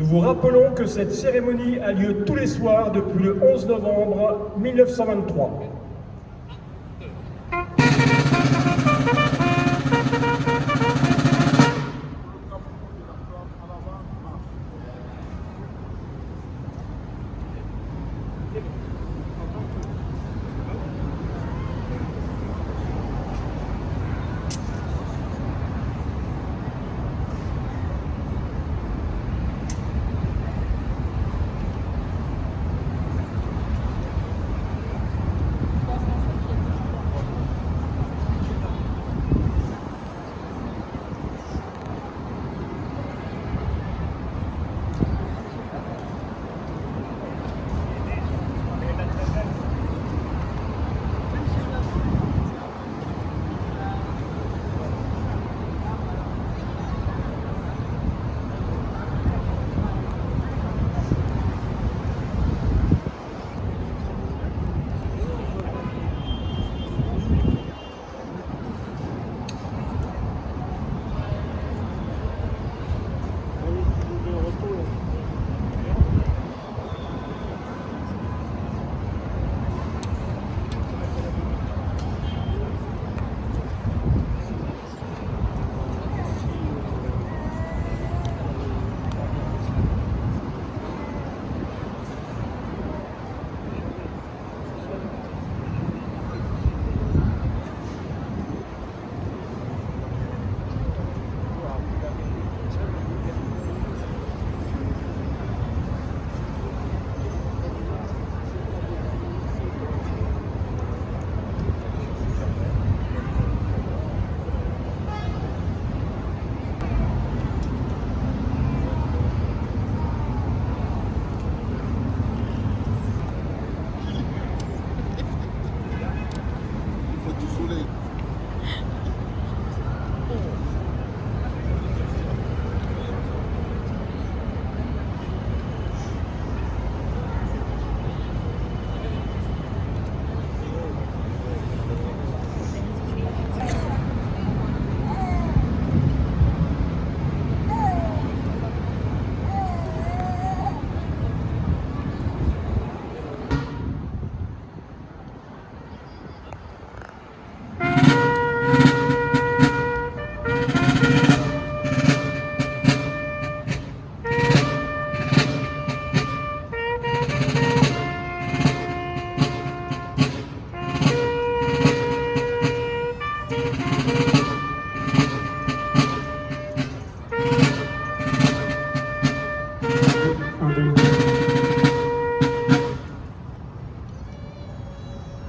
Nous vous rappelons que cette cérémonie a lieu tous les soirs depuis le 11 novembre 1923.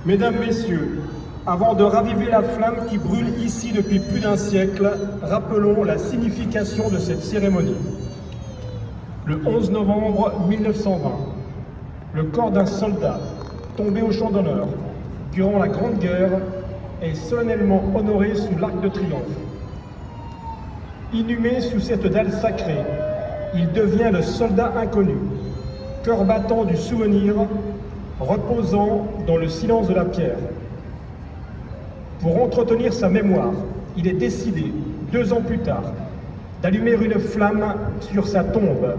Mesdames, Messieurs, avant de raviver la flamme qui brûle ici depuis plus d'un siècle, rappelons la signification de cette cérémonie. Le 11 novembre 1920, le corps d'un soldat tombé au champ d'honneur durant la Grande Guerre est solennellement honoré sous l'Arc de Triomphe. Inhumé sous cette dalle sacrée, il devient le soldat inconnu, cœur battant du souvenir, reposant dans le silence de la pierre. Pour entretenir sa mémoire, il est décidé, 2 ans plus tard, d'allumer une flamme sur sa tombe.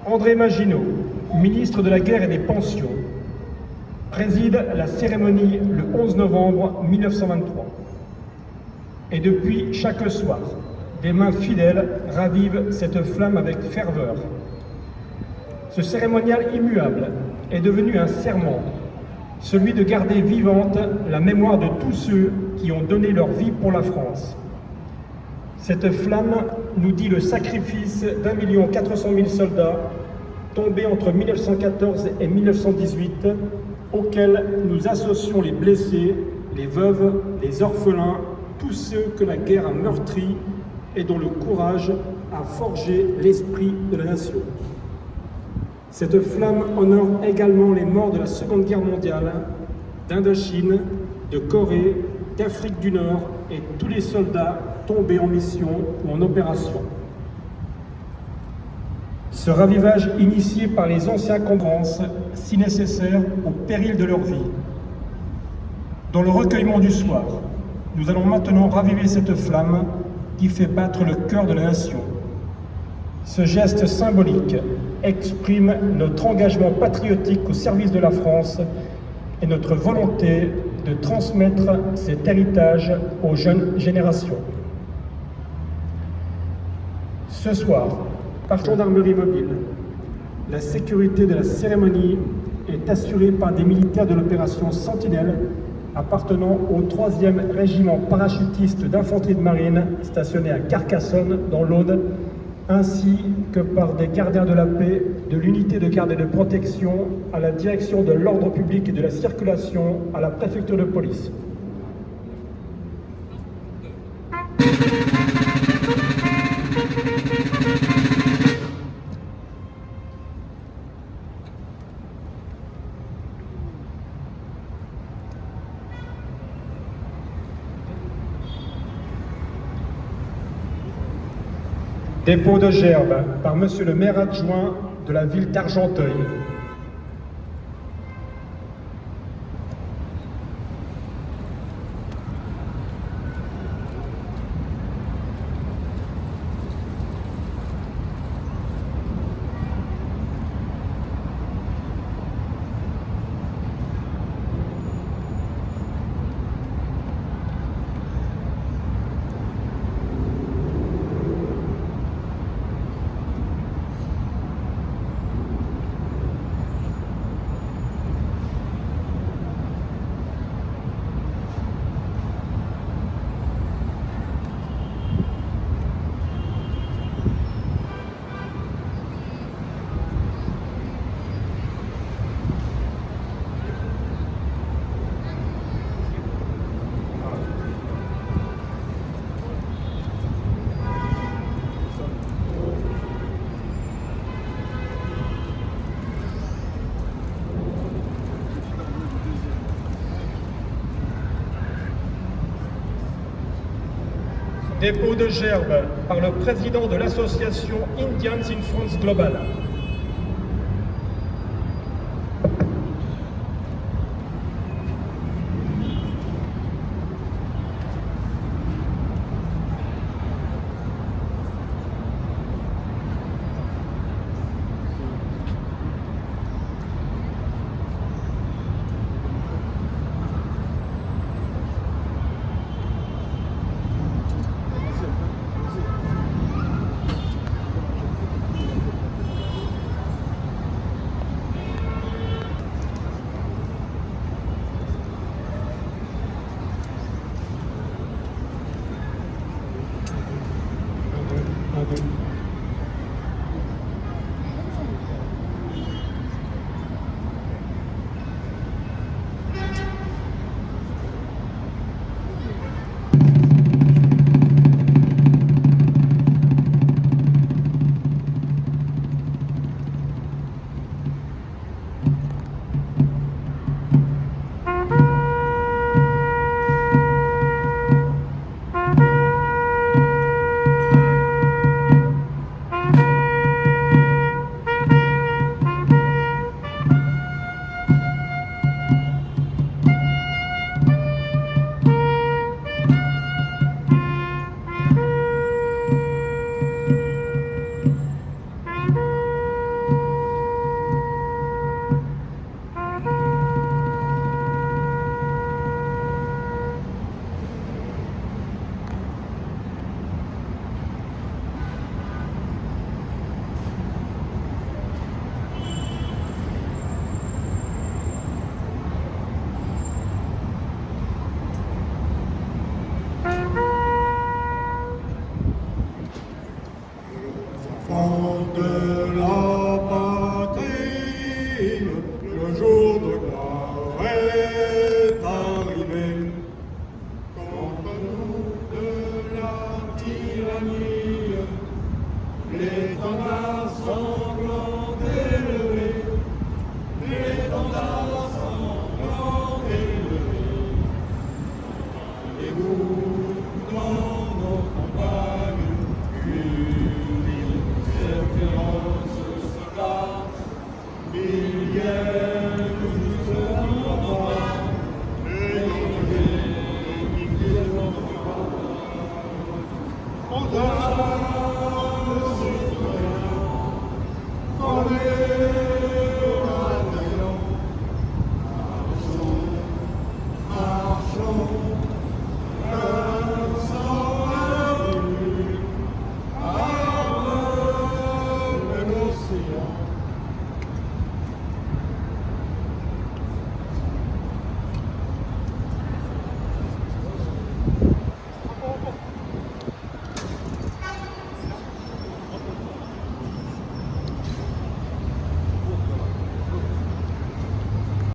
André Maginot, ministre de la Guerre et des Pensions, préside la cérémonie le 11 novembre 1923. Et depuis, chaque soir, des mains fidèles ravivent cette flamme avec ferveur. Ce cérémonial immuable est devenu un serment, celui de garder vivante la mémoire de tous ceux qui ont donné leur vie pour la France. Cette flamme nous dit le sacrifice d'1 400 000 soldats tombés entre 1914 et 1918, auxquels nous associons les blessés, les veuves, les orphelins, tous ceux que la guerre a meurtris et dont le courage a forgé l'esprit de la nation. Cette flamme honore également les morts de la Seconde Guerre mondiale, d'Indochine, de Corée, d'Afrique du Nord et tous les soldats tombés en mission ou en opération. Ce ravivage initié par les anciens combattants, si nécessaire au péril de leur vie. Dans le recueillement du soir, nous allons maintenant raviver cette flamme qui fait battre le cœur de la nation. Ce geste symbolique exprime notre engagement patriotique au service de la France et notre volonté de transmettre cet héritage aux jeunes générations. Ce soir, par gendarmerie mobile, la sécurité de la cérémonie est assurée par des militaires de l'opération Sentinelle appartenant au 3e régiment parachutiste d'infanterie de marine stationné à Carcassonne dans l'Aude, ainsi que par des gardiens de la paix de l'unité de garde et de protection à la direction de l'ordre public et de la circulation à la préfecture de police. Dépôt de gerbe par Monsieur le maire adjoint de la ville d'Argenteuil. Dépôt de gerbe par le président de l'association Indians in France Global. De la patrie, le jour de gloire est arrivé. Contre nous de la tyrannie, l'étendard sanglant élevé, l'étendard sanglant élevé. Et vous, dans nos campagnes, une espérance Amen.